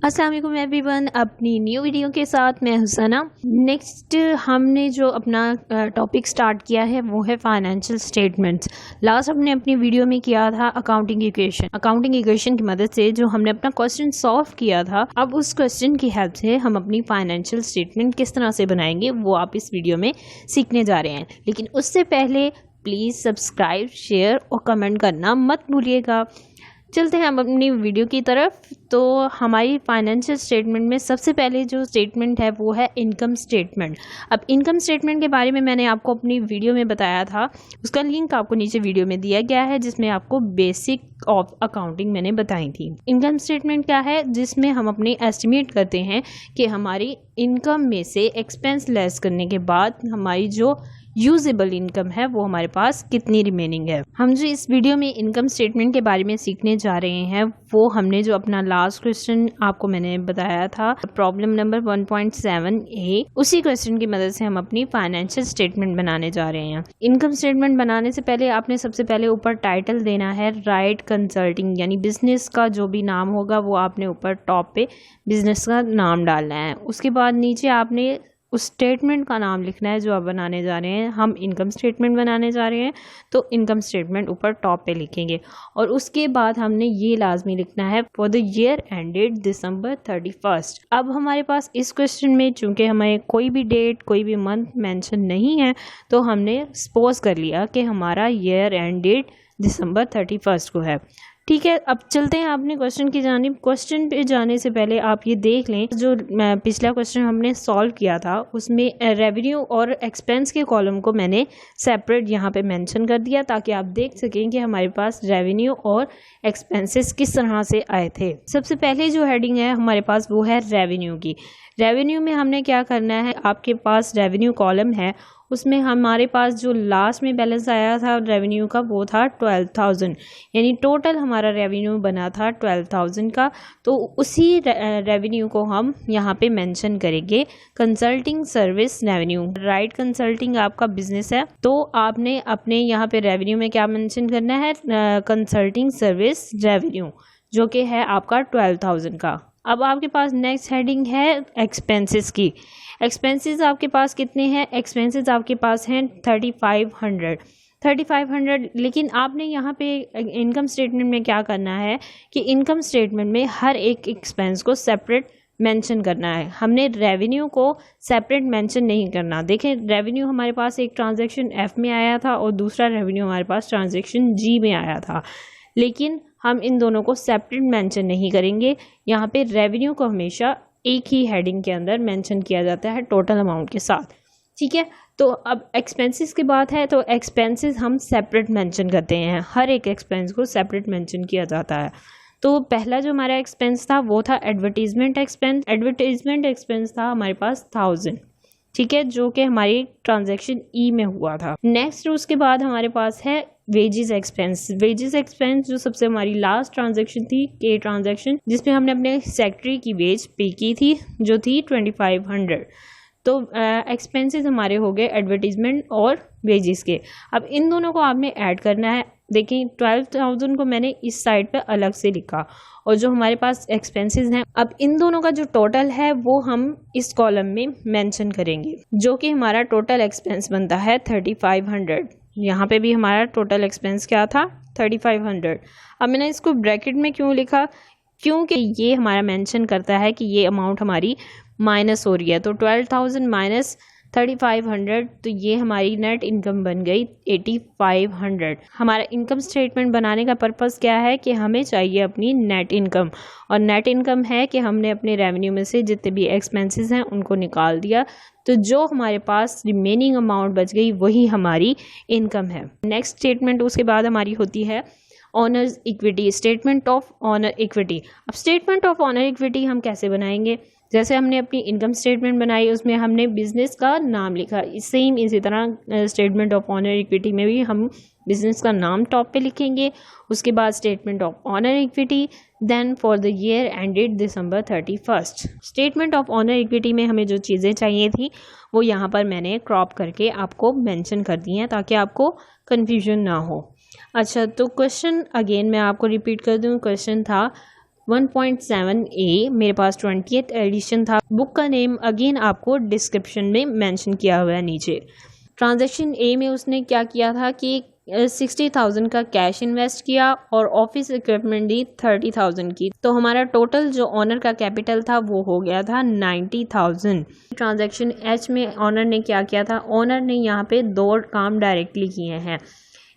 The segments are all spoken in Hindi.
अस्सलाम वालेकुम एवरीवन, अपनी न्यू वीडियो के साथ मैं हुसैना। नेक्स्ट हमने जो अपना टॉपिक स्टार्ट किया है वो है फाइनेंशियल स्टेटमेंट्स। लास्ट हमने अपनी वीडियो में किया था अकाउंटिंग इक्वेशन की मदद से जो हमने अपना क्वेश्चन सॉल्व किया था। अब उस क्वेश्चन की हेल्प से हम अपनी फाइनेंशियल स्टेटमेंट किस तरह से बनाएंगे वो आप इस वीडियो में सीखने जा रहे हैं। लेकिन उससे पहले प्लीज़ सब्सक्राइब, शेयर और कमेंट करना मत भूलिएगा। चलते हैं हम अपनी वीडियो की तरफ। तो हमारी फाइनेंशियल स्टेटमेंट में सबसे पहले जो स्टेटमेंट है वो है इनकम स्टेटमेंट। अब इनकम स्टेटमेंट के बारे में मैंने आपको अपनी वीडियो में बताया था, उसका लिंक आपको नीचे वीडियो में दिया गया है जिसमें आपको बेसिक ऑफ अकाउंटिंग मैंने बताई थी। इनकम स्टेटमेंट क्या है? जिसमें हम अपनी एस्टिमेट करते हैं कि हमारी इनकम में से एक्सपेंस लेस करने के बाद हमारी जो यूजेबल इनकम है वो हमारे पास कितनी रिमेनिंग है। हम जो इस वीडियो में इनकम स्टेटमेंट के बारे में सीखने जा रहे हैं वो हमने जो अपना लास्ट क्वेश्चन आपको मैंने बताया था, प्रॉब्लम नंबर 1.7a, उसी क्वेश्चन की मदद से हम अपनी फाइनेंशियल स्टेटमेंट बनाने जा रहे हैं। इनकम स्टेटमेंट बनाने से पहले आपने सबसे पहले ऊपर टाइटल देना है राइट कंसल्टिंग, यानी बिजनेस का जो भी नाम होगा वो आपने ऊपर टॉप पे बिजनेस का नाम डालना है। उसके बाद नीचे आपने उस स्टेटमेंट का नाम लिखना है जो आप बनाने जा रहे हैं। हम इनकम स्टेटमेंट बनाने जा रहे हैं तो इनकम स्टेटमेंट ऊपर टॉप पे लिखेंगे और उसके बाद हमने ये लाजमी लिखना है for the year ended December 31st। अब हमारे पास इस क्वेश्चन में चूंकि हमें कोई भी डेट कोई भी मंथ मेंशन नहीं है तो हमने सपोज कर लिया कि हमारा ईयर एंडेड December 31st को है। ठीक है, अब चलते हैं अपने क्वेश्चन की जानिब। क्वेश्चन पे जाने से पहले आप ये देख लें जो पिछला क्वेश्चन हमने सॉल्व किया था उसमें रेवेन्यू और एक्सपेंस के कॉलम को मैंने सेपरेट यहाँ पे मेंशन कर दिया ताकि आप देख सकें कि हमारे पास रेवेन्यू और एक्सपेंसेस किस तरह से आए थे। सबसे पहले जो हेडिंग है हमारे पास वो है रेवेन्यू की। रेवेन्यू में हमने क्या करना है, आपके पास रेवेन्यू कॉलम है उसमें हमारे पास जो लास्ट में बैलेंस आया था रेवेन्यू का वो था 12,000, यानी टोटल हमारा रेवेन्यू बना था 12,000 का। तो उसी रेवेन्यू को हम यहाँ पे मेंशन करेंगे consulting service revenue. Right consulting आपका बिजनेस है तो आपने अपने यहाँ पे रेवेन्यू में क्या मेंशन करना है, कंसल्टिंग सर्विस रेवेन्यू जो कि है आपका 12,000 का। अब आपके पास नेक्स्ट हेडिंग है एक्सपेंसेस की। एक्सपेंसेस आपके पास कितने हैं? एक्सपेंसेस आपके पास हैं 3,500। लेकिन आपने यहाँ पे इनकम स्टेटमेंट में क्या करना है कि इनकम स्टेटमेंट में हर एक एक्सपेंस को सेपरेट मेंशन करना है। हमने रेवेन्यू को सेपरेट मेंशन नहीं करना। देखें, रेवेन्यू हमारे पास एक ट्रांजैक्शन एफ में आया था और दूसरा रेवेन्यू हमारे पास ट्रांजैक्शन जी में आया था, लेकिन हम इन दोनों को सेपरेट मेंशन नहीं करेंगे। यहाँ पे रेवेन्यू को हमेशा एक ही हेडिंग के अंदर मेंशन किया जाता है टोटल अमाउंट के साथ। ठीक है, तो अब एक्सपेंसेस की बात है तो एक्सपेंसेस हम सेपरेट मेंशन करते हैं, हर एक एक्सपेंस को सेपरेट मेंशन किया जाता है। तो पहला जो हमारा एक्सपेंस था वो था एडवर्टीजमेंट एक्सपेंस। एडवर्टीजमेंट एक्सपेंस था हमारे पास 1,000, ठीक है, जो कि हमारी ट्रांजैक्शन ई में हुआ था। नेक्स्ट उसके बाद हमारे पास है वेजेस एक्सपेंस। वेजेस एक्सपेंस जो सबसे हमारी लास्ट ट्रांजैक्शन थी के ट्रांजैक्शन, जिसमें हमने अपने सेक्रेटरी की वेज पे की थी जो थी 2,500। तो एक्सपेंसेस हमारे हो गए एडवर्टीजमेंट और वेजेस के। अब इन दोनों को आपने ऐड करना है। देखिए 12,000 को मैंने इस साइड पे अलग से लिखा और जो हमारे पास एक्सपेंसेस हैं अब इन दोनों का जो टोटल है वो हम इस कॉलम में मेंशन करेंगे, जो कि हमारा टोटल एक्सपेंस बनता है 3,500। यहाँ पे भी हमारा टोटल एक्सपेंस क्या था, 3,500। अब मैंने इसको ब्रैकेट में क्यों लिखा, क्योंकि ये हमारा मेंशन करता है कि ये अमाउंट हमारी माइनस हो रही है। तो 12,000 माइनस 3,500, तो ये हमारी नेट इनकम बन गई 8,500। हमारा इनकम स्टेटमेंट बनाने का पर्पस क्या है कि हमें चाहिए अपनी नेट इनकम, और नेट इनकम है कि हमने अपने रेवेन्यू में से जितने भी एक्सपेंसेस हैं उनको निकाल दिया, तो जो हमारे पास रिमेनिंग अमाउंट बच गई वही हमारी इनकम है। नेक्स्ट स्टेटमेंट उसके बाद हमारी होती है honours equity, statement of owner equity. अब स्टेटमेंट ऑफ ऑनर इक्विटी हम कैसे बनाएंगे? जैसे हमने अपनी इनकम स्टेटमेंट बनाई उसमें हमने बिजनेस का नाम लिखा, सेम इसी तरह स्टेटमेंट ऑफ ऑनर इक्विटी में भी हम बिजनेस का नाम टॉप पे लिखेंगे। उसके बाद statement of owner equity, then for the year ended December 31st। Statement of owner equity में हमें जो चीज़ें चाहिए थी वो यहाँ पर मैंने क्रॉप करके आपको मेंशन कर दी हैं ताकि आपको कन्फ्यूजन ना हो। अच्छा, तो क्वेश्चन अगेन मैं आपको रिपीट कर दूँ। क्वेश्चन था 1.7A मेरे पास 20th एडिशन था। बुक का नेम अगेन आपको डिस्क्रिप्शन में मेंशन किया हुआ है नीचे। ट्रांजैक्शन ए में उसने क्या किया था कि 60,000 का कैश इन्वेस्ट किया और ऑफिस इक्विपमेंट दी 30,000 की। तो हमारा टोटल जो ऑनर का कैपिटल था वो हो गया था 90,000। ट्रांजैक्शन एच में ऑनर ने क्या किया था, ऑनर ने यहाँ पे दो काम डायरेक्टली किए हैं।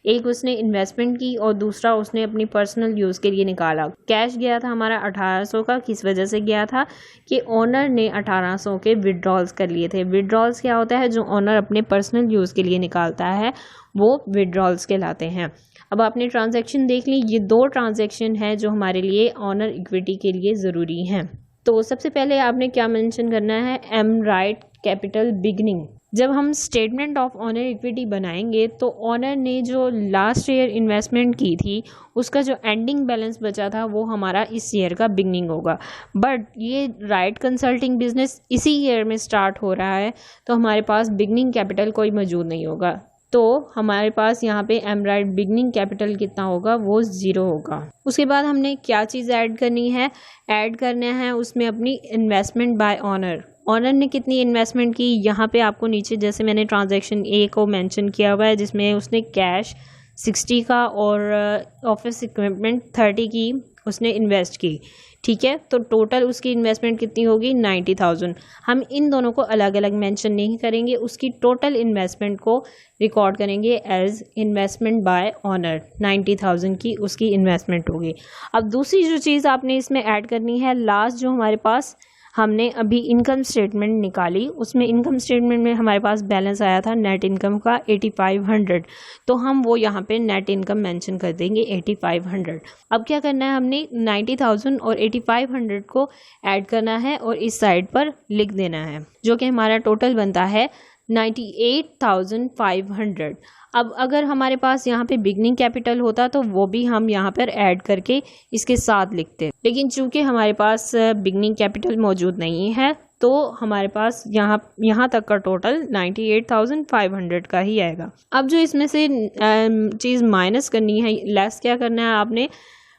एक उसने इन्वेस्टमेंट की और दूसरा उसने अपनी पर्सनल यूज़ के लिए निकाला। कैश गया था हमारा 1800 का, किस वजह से गया था कि ओनर ने 1800 के विड्रॉल्स कर लिए थे। विड्रॉल्स क्या होता है, जो ओनर अपने पर्सनल यूज़ के लिए निकालता है वो विड्रॉल्स कहलाते हैं। अब आपने ट्रांजैक्शन देख ली, ये दो ट्रांजैक्शन है जो हमारे लिए ऑनर इक्विटी के लिए ज़रूरी हैं। तो सबसे पहले आपने क्या मेंशन करना है, एमराइट कैपिटल बिगनिंग। जब हम स्टेटमेंट ऑफ ऑनर इक्विटी बनाएंगे तो ऑनर ने जो लास्ट ईयर इन्वेस्टमेंट की थी उसका जो एंडिंग बैलेंस बचा था वो हमारा इस ईयर का बिगनिंग होगा। बट ये राइट कंसल्टिंग बिजनेस इसी ईयर में स्टार्ट हो रहा है तो हमारे पास बिगनिंग कैपिटल कोई मौजूद नहीं होगा। तो हमारे पास यहाँ पे एमराइट बिगनिंग कैपिटल कितना होगा, वो 0 होगा। उसके बाद हमने क्या चीज़ ऐड करनी है, ऐड करना है उसमें अपनी इन्वेस्टमेंट बाय ऑनर। ऑनर ने कितनी इन्वेस्टमेंट की, यहाँ पे आपको नीचे जैसे मैंने ट्रांजैक्शन ए को मेंशन किया हुआ है जिसमें उसने कैश 60 का और ऑफिस इक्विपमेंट 30 की उसने इन्वेस्ट की। ठीक है, तो टोटल उसकी इन्वेस्टमेंट कितनी होगी, 90,000। हम इन दोनों को अलग अलग मेंशन नहीं करेंगे, उसकी टोटल इन्वेस्टमेंट को रिकॉर्ड करेंगे एज इन्वेस्टमेंट बाय ऑनर। 90,000 की उसकी इन्वेस्टमेंट होगी। अब दूसरी जो चीज़ आपने इसमें ऐड करनी है, लास्ट जो हमारे पास हमने अभी इनकम स्टेटमेंट निकाली उसमें इनकम स्टेटमेंट में हमारे पास बैलेंस आया था नेट इनकम का 8500, तो हम वो यहाँ पे नेट इनकम मेंशन कर देंगे 8500। अब क्या करना है, हमने 90,000 और 8500 को ऐड करना है और इस साइड पर लिख देना है, जो कि हमारा टोटल बनता है 98,500। अब अगर हमारे पास यहाँ पे बिगनिंग कैपिटल होता तो वो भी हम यहाँ पर ऐड करके इसके साथ लिखते, लेकिन चूंकि हमारे पास बिगनिंग कैपिटल मौजूद नहीं है तो हमारे पास यहाँ तक का टोटल 98,500 का ही आएगा। अब जो इसमें से चीज़ माइनस करनी है, लेस क्या करना है आपने,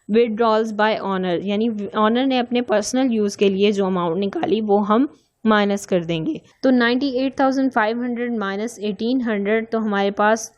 विड्रॉल्स बाय ऑनर, यानी ऑनर ने अपने पर्सनल यूज़ के लिए जो अमाउंट निकाली वो हम माइनस कर देंगे। तो 98,500 माइनस 1800, तो हमारे पास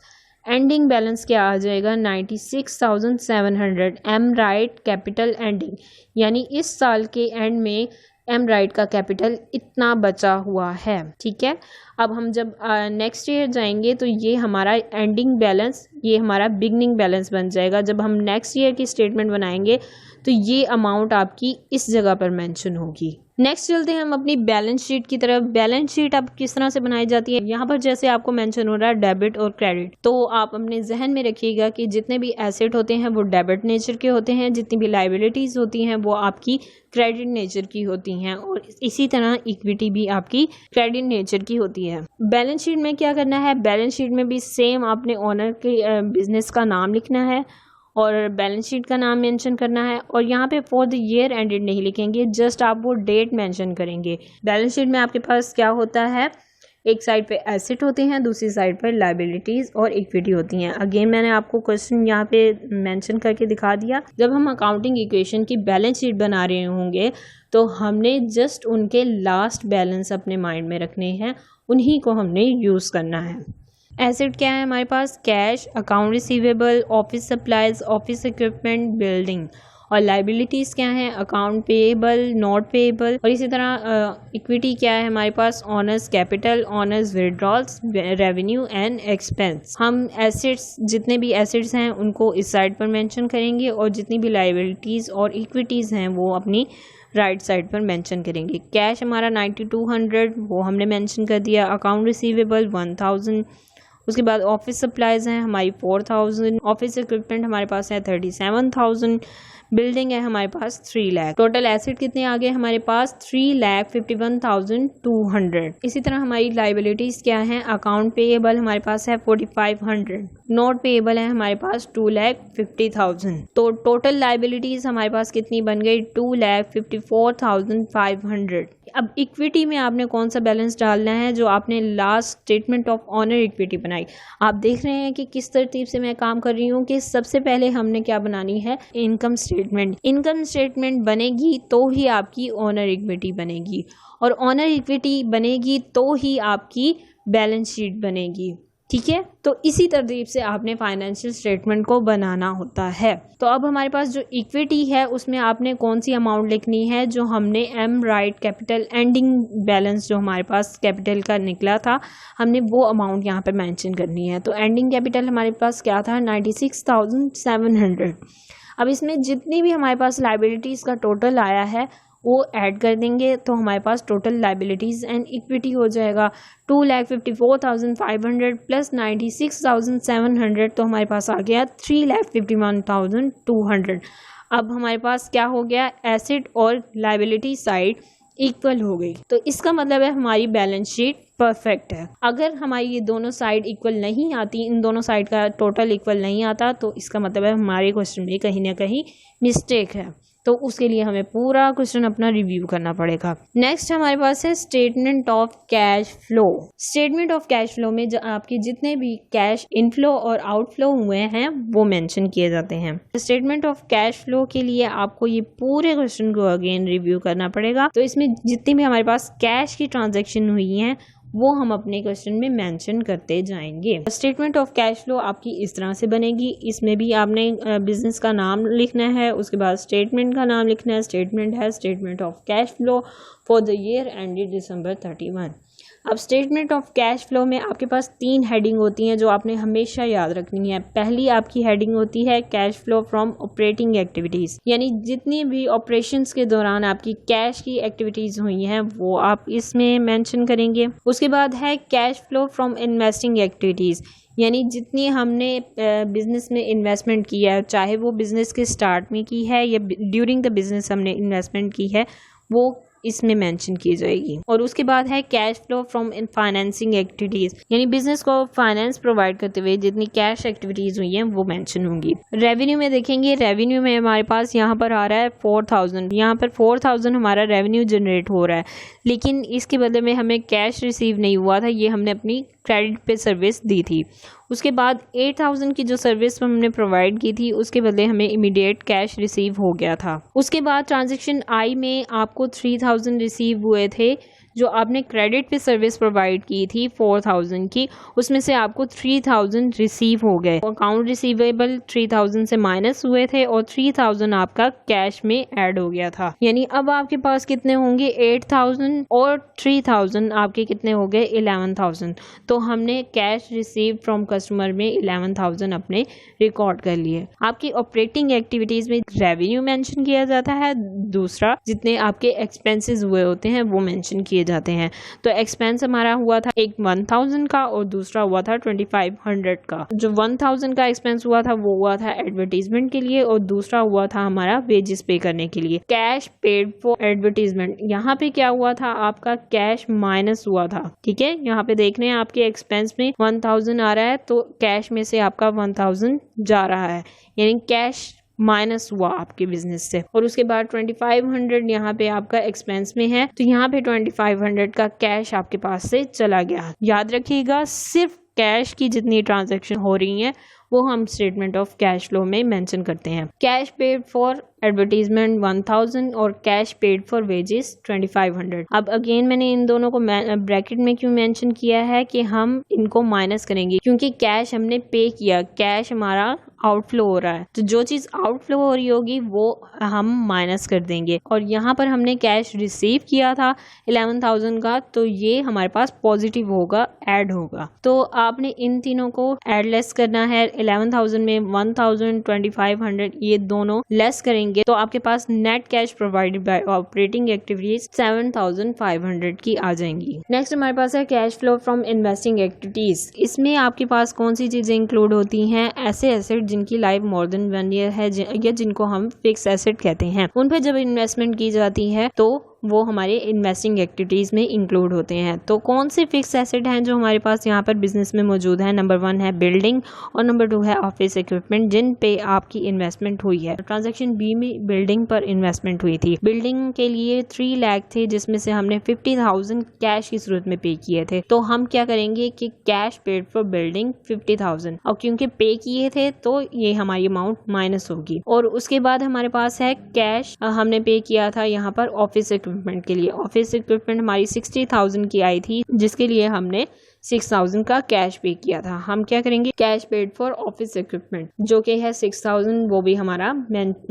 एंडिंग बैलेंस क्या आ जाएगा, 96,700। एमराइट कैपिटल एंडिंग, यानी इस साल के एंड में एमराइट का कैपिटल इतना बचा हुआ है। ठीक है, अब हम जब नेक्स्ट ईयर जाएंगे तो ये हमारा एंडिंग बैलेंस, ये हमारा बिगनिंग बैलेंस बन जाएगा। जब हम नेक्स्ट ईयर की स्टेटमेंट बनाएंगे तो ये अमाउंट आपकी इस जगह पर मेंशन होगी। नेक्स्ट चलते हैं हम अपनी बैलेंस शीट की तरफ। बैलेंस शीट अब किस तरह से बनाई जाती है, यहाँ पर जैसे आपको मेंशन हो रहा है डेबिट और क्रेडिट, तो आप अपने जहन में रखिएगा कि जितने भी एसेट होते हैं वो डेबिट नेचर के होते हैं, जितनी भी लाइबिलिटीज होती हैं वो आपकी क्रेडिट नेचर की होती हैं, और इसी तरह इक्विटी भी आपकी क्रेडिट नेचर की होती है। बैलेंस शीट में क्या करना है, बैलेंस शीट में भी सेम आपने ओनर के बिजनेस का नाम लिखना है और बैलेंस शीट का नाम मेंशन करना है, और यहाँ पे फॉर द ईयर एंडेड नहीं लिखेंगे, जस्ट आप वो डेट मेंशन करेंगे। बैलेंस शीट में आपके पास क्या होता है, एक साइड पे एसेट होते हैं, दूसरी साइड पर लाइबिलिटीज और इक्विटी होती हैं। अगेन मैंने आपको क्वेश्चन यहाँ पे मेंशन करके दिखा दिया। जब हम अकाउंटिंग इक्वेशन की बैलेंस शीट बना रहे होंगे तो हमने जस्ट उनके लास्ट बैलेंस अपने माइंड में रखने हैं, उन्हीं को हमने यूज़ करना है। एसेट क्या है हमारे पास, cash, account receivable, office supplies, office equipment, building. और लाइबिलिटीज़ क्या है, अकाउंट पेएबल, नॉट पेएबल। और इसी तरह इक्विटी क्या है हमारे पास, owners capital, owners withdrawals, revenue and expense. हम एसेट्स, जितने भी एसेट्स हैं उनको इस साइड पर मेंशन करेंगे और जितनी भी लाइबिलिटीज़ और इक्विटीज़ हैं वो अपनी राइट साइड पर मेंशन करेंगे। कैश हमारा 9200 वो हमने मेंशन कर दिया। Account receivable 1000। उसके बाद ऑफिस सप्लाईज हैं हमारी 4000। ऑफिस इक्विपमेंट हमारे पास है 37,000। बिल्डिंग है हमारे पास 3 लाख। टोटल एसेट कितने आ गए हमारे पास, 3,51,200। इसी तरह हमारी लाइबिलिटीज क्या है, अकाउंट पेएबल हमारे पास है 4500। नॉट पेएबल है हमारे पास 2,50,000। तो टोटल लाइबिलिटीज हमारे पास कितनी बन गई, 2,54,500। अब इक्विटी में आपने कौन सा बैलेंस डालना है, जो आपने last statement of owner equity बनाई। आप देख रहे हैं कि किस तरतीब से मैं काम कर रही हूँ कि सबसे पहले हमने क्या बनानी है, income statement statement. Income statement बनेगी तो ही आपकी ओनर इक्विटी बनेगी, और ओनर इक्विटी बनेगी तो ही आपकी बैलेंस शीट बनेगी। ठीक है, तो इसी तरतीब से आपने फाइनेंशियल स्टेटमेंट को बनाना होता है। तो अब हमारे पास जो इक्विटी है उसमें आपने कौन सी अमाउंट लिखनी है, जो हमने M Wright capital ending balance जो हमारे पास कैपिटल का निकला था, हमने वो अमाउंट यहाँ पे मेंशन करनी है। तो एंडिंग कैपिटल हमारे पास क्या था, 96,700। अब इसमें जितनी भी हमारे पास लाइबिलिटीज़ का टोटल आया है वो ऐड कर देंगे, तो हमारे पास टोटल लाइबिलिटीज़ एंड इक्विटी हो जाएगा 2,54,500 प्लस 96,700, तो हमारे पास आ गया 3,51,200। अब हमारे पास क्या हो गया, एसेट और लाइबिलिटी साइड इक्वल हो गई। तो इसका मतलब है हमारी बैलेंस शीट परफेक्ट है। अगर हमारी ये दोनों साइड इक्वल नहीं आती, इन दोनों साइड का टोटल इक्वल नहीं आता, तो इसका मतलब है हमारे क्वेश्चन में कहीं ना कहीं मिस्टेक है। तो उसके लिए हमें पूरा क्वेश्चन अपना रिव्यू करना पड़ेगा। नेक्स्ट हमारे पास है statement of cash flow. Statement of cash flow में जो आपके जितने भी कैश इनफ्लो और आउटफ्लो हुए हैं वो मेंशन किए जाते हैं। स्टेटमेंट ऑफ कैश फ्लो के लिए आपको ये पूरे क्वेश्चन को अगेन रिव्यू करना पड़ेगा। तो इसमें जितनी भी हमारे पास कैश की ट्रांजेक्शन हुई हैं वो हम अपने क्वेश्चन में मेंशन करते जाएंगे। स्टेटमेंट ऑफ कैश फ्लो आपकी इस तरह से बनेगी। इसमें भी आपने बिजनेस का नाम लिखना है, उसके बाद स्टेटमेंट का नाम लिखना है। स्टेटमेंट है statement of cash flow for the year ended December 31। अब स्टेटमेंट ऑफ कैश फ्लो में आपके पास 3 हेडिंग होती हैं जो आपने हमेशा याद रखनी है। पहली आपकी हेडिंग होती है cash flow from operating activities, यानी जितनी भी ऑपरेशंस के दौरान आपकी कैश की एक्टिविटीज़ हुई हैं वो आप इसमें मेंशन करेंगे। उसके बाद है cash flow from investing activities, यानी जितनी हमने बिजनेस में इन्वेस्टमेंट किया है, चाहे वो बिजनेस के स्टार्ट में की है या ड्यूरिंग द बिजनेस हमने इन्वेस्टमेंट की है, वो इसमें मेंशन की जाएगी। और उसके बाद है cash flow from in financing activities, यानी बिजनेस को फाइनेंस प्रोवाइड करते हुए जितनी कैश एक्टिविटीज हुई हैं वो मेंशन होंगी। रेवेन्यू में देखेंगे, रेवेन्यू में हमारे पास यहाँ पर आ रहा है 4,000, यहाँ पर 4,000 हमारा रेवेन्यू जनरेट हो रहा है, लेकिन इसके बदले में हमें कैश रिसीव नहीं हुआ था, ये हमने अपनी क्रेडिट पे सर्विस दी थी। उसके बाद 8,000 की जो सर्विस हमने प्रोवाइड की थी उसके बदले हमें इमीडिएट कैश रिसीव हो गया था। उसके बाद ट्रांजैक्शन आई में आपको 3,000 रिसीव हुए थे, जो आपने क्रेडिट पे सर्विस प्रोवाइड की थी 4,000 की, उसमें से आपको 3,000 रिसीव हो गए। अकाउंट रिसीवेबल 3,000 से माइनस हुए थे और 3,000 आपका कैश में ऐड हो गया था। यानी अब आपके पास कितने होंगे, 8,000 और 3,000 आपके कितने हो गए, 11,000। तो हमने कैश रिसीव फ्रॉम कस्टमर में 11,000 अपने रिकॉर्ड कर लिए। आपकी ऑपरेटिंग एक्टिविटीज में रेवेन्यू मेंशन किया जाता है, दूसरा जितने आपके एक्सपेंसेस हुए होते हैं वो मेंशन किए जाते हैं। तो एक्सपेंस हमारा हुआ था एक 1,000 का और दूसरा हुआ था 2,500 का। जो 1,000 का एक्सपेंस हुआ था वो हुआ था एडवर्टीजमेंट के लिए और दूसरा हुआ था हमारा वेजेस पे करने के लिए। कैश पेड फॉर एडवर्टीजमेंट, यहाँ पे क्या हुआ था, आपका कैश माइनस हुआ था। ठीक है, यहाँ पे देख रहे हैं आपके एक्सपेंस में 1,000 आ रहा है तो कैश में से आपका 1,000 जा रहा है, यानी कैश माइनस हुआ आपके बिजनेस से। और उसके बाद 2,500 यहाँ पे आपका एक्सपेंस में है, तो यहाँ पे 2,500 का कैश आपके पास से चला गया। याद रखिएगा, सिर्फ कैश की जितनी ट्रांजैक्शन हो रही हैं वो हम स्टेटमेंट ऑफ कैश फ्लो में मेंशन करते हैं। कैश पेड फॉर एडवर्टीजमेंट 1,000 और कैश पेड फॉर वेजेस 2,500। अब अगेन मैंने इन दोनों को ब्रैकेट में क्यों मेंशन किया है कि हम इनको माइनस करेंगे, क्योंकि कैश हमने पे किया, कैश हमारा आउटफ्लो हो रहा है, तो जो चीज आउटफ्लो हो रही होगी वो हम माइनस कर देंगे। और यहाँ पर हमने कैश रिसीव किया था 11,000 का, तो ये हमारे पास पॉजिटिव होगा, ऐड होगा। तो आपने इन तीनों को ऐड लेस करना है। 11,000 में 1,000, 2,500 ये दोनों लेस करेंगे तो आपके पास net cash provided by operating activities 7,500 की आ जाएंगी। नेक्स्ट हमारे पास है cash flow from investing activities. इसमें आपके पास कौन सी चीजें इंक्लूड होती हैं, ऐसे एसेट जिनकी लाइफ मोर देन 1 ईयर है या जिनको हम फिक्स एसेट कहते हैं, उन पर जब इन्वेस्टमेंट की जाती है तो वो हमारे इन्वेस्टिंग एक्टिविटीज़ में इंक्लूड होते हैं। तो कौन से फिक्स एसेट हैं जो हमारे पास यहाँ पर बिजनेस में मौजूद है? नंबर 1 है बिल्डिंग और नंबर 2 है ऑफिस इक्विपमेंट जिन पे आपकी इन्वेस्टमेंट हुई है। ट्रांजैक्शन बी में बिल्डिंग पर इन्वेस्टमेंट हुई थी। बिल्डिंग के लिए 3 लाख थे जिसमें से हमने 50,000 कैश की सूरत में पे किए थे। तो हम क्या करेंगे कि कैश पेड फॉर बिल्डिंग 50,000, और क्योंकि पे किए थे तो ये हमारी अमाउंट माइनस होगी। और उसके बाद हमारे पास है कैश हमने पे किया था यहाँ पर ऑफिस इक्विपमेंट के लिए। ऑफिस इक्विपमेंट हमारी 60,000 की आई थी जिसके लिए हमने 6,000 का कैश पे किया था। हम क्या करेंगे, cash paid for office equipment जो कि है 6,000, वो भी हमारा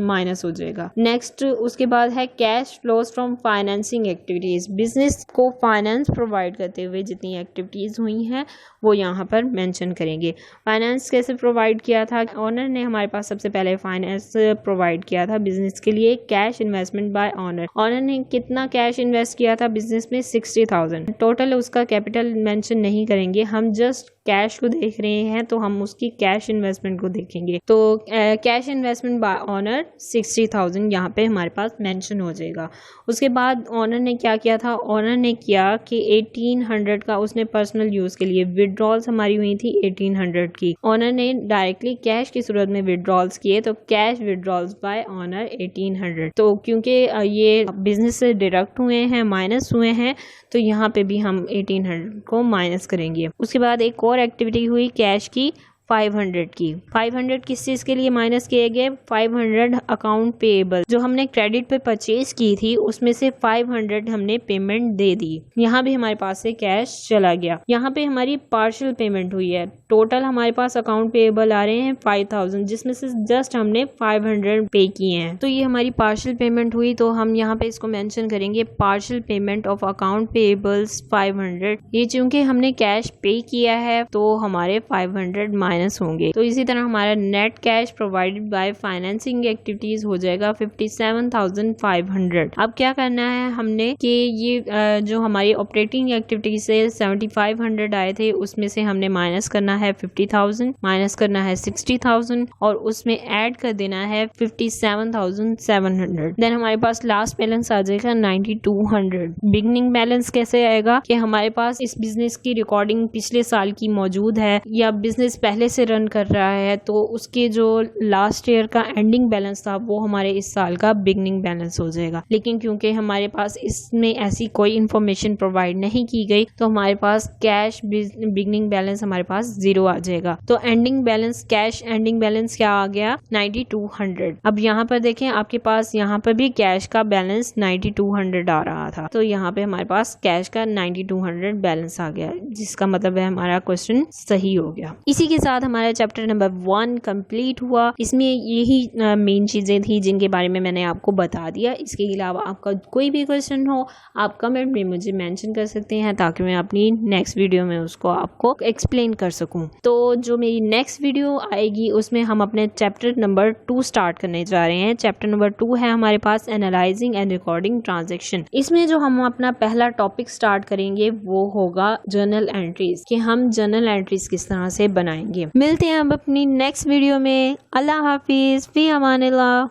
माइनस हो जाएगा। नेक्स्ट उसके बाद है cash flows from financing activities. Business को फाइनेंस प्रोवाइड करते हुए जितनी एक्टिविटीज हुई हैं वो यहाँ पर मेंशन करेंगे। फाइनेंस कैसे प्रोवाइड किया था? ऑनर ने हमारे पास सबसे पहले फाइनेंस प्रोवाइड किया था बिजनेस के लिए। Cash investment by owner. Owner ने कितना कैश इन्वेस्ट किया था बिजनेस में? 60,000। टोटल उसका कैपिटल मेंशन नहीं करेंगे, हम जस्ट कैश को देख रहे हैं तो हम उसकी कैश इन्वेस्टमेंट को देखेंगे। तो कैश इन्वेस्टमेंट बाय ऑनर 60,000 यहाँ पे हमारे पास मेंशन हो जाएगा। उसके बाद ऑनर ने क्या किया था? ऑनर ने किया कि 1800 का उसने पर्सनल यूज के लिए, विड्रॉल्स हमारी हुई थी 1800 की। ऑनर ने डायरेक्टली कैश की सूरत में विड्रॉल्स किए, तो कैश विड्रॉल्स बाय ऑनर 1800। तो क्योंकि ये बिजनेस से डिडक्ट हुए हैं, माइनस हुए हैं, तो यहाँ पे भी हम 1800 को माइनस करेंगे। उसके बाद एक और एक्टिविटी हुई कैश की 500 की। 500 किस चीज़ के लिए माइनस किए गए? 500 अकाउंट पेएबल, जो हमने क्रेडिट पे परचेज की थी उसमें से 500 हमने पेमेंट दे दी। यहाँ भी हमारे पास से कैश चला गया। यहाँ पे हमारी पार्शियल पेमेंट हुई है। टोटल हमारे पास अकाउंट पेएबल आ रहे हैं 5,000 जिसमें से जस्ट हमने 500 पे किए हैं। तो ये हमारी पार्शियल पेमेंट हुई, तो हम यहाँ पे इसको मेंशन करेंगे partial payment of account payables 500। ये चूंकि हमने कैश पे किया है तो हमारे 500 माइनस होंगे। तो इसी तरह हमारा net cash provided bye financing activities हो जाएगा 57,500। अब क्या करना है हमने कि ये जो हमारी ऑपरेटिंग एक्टिविटीज से 7,500 आए थे उसमें से हमने माइनस करना है 50,000, माइनस करना है 60,000 और उसमें ऐड कर देना है 57,700। देन हमारे पास लास्ट बैलेंस आ जाएगा 9,200। बिगनिंग बैलेंस कैसे आएगा कि हमारे पास इस बिजनेस की रिकॉर्डिंग पिछले साल की मौजूद है या बिजनेस पहले से रन कर रहा है, तो उसके जो लास्ट ईयर का एंडिंग बैलेंस था वो हमारे इस साल का बिगनिंग बैलेंस हो जाएगा। लेकिन क्योंकि हमारे पास इसमें ऐसी कोई इंफॉर्मेशन प्रोवाइड नहीं की गई तो हमारे पास कैश बिगनिंग बैलेंस हमारे पास 0 आ जाएगा। तो ending balance, cash ending balance क्या आ गया? 9,200। अब यहाँ पर देखें आपके पास यहाँ पर भी कैश का बैलेंस 9,200 आ रहा था, तो यहाँ पे हमारे पास कैश का 9,200 बैलेंस आ गया, जिसका मतलब है हमारा क्वेश्चन सही हो गया। इसी के साथ हमारा चैप्टर नंबर 1 कंप्लीट हुआ। इसमें यही मेन चीजें थी जिनके बारे में मैंने आपको बता दिया। इसके अलावा आपका कोई भी क्वेश्चन हो आप कमेंट में मुझे मेंशन कर सकते हैं ताकि मैं अपनी नेक्स्ट वीडियो में उसको आपको एक्सप्लेन कर सकूं। तो जो मेरी नेक्स्ट वीडियो आएगी उसमें हम अपने चैप्टर नंबर 2 स्टार्ट करने जा रहे हैं। चैप्टर नंबर 2 है हमारे पास एनालाइजिंग एंड रिकॉर्डिंग ट्रांजैक्शन। इसमें जो हम अपना पहला टॉपिक स्टार्ट करेंगे वो होगा जर्नल एंट्रीज, कि हम जर्नल एंट्रीज किस तरह से बनाएंगे। मिलते हैं अब अपनी नेक्स्ट वीडियो में। अल्लाह हाफिज, फी अमानिल्लाह।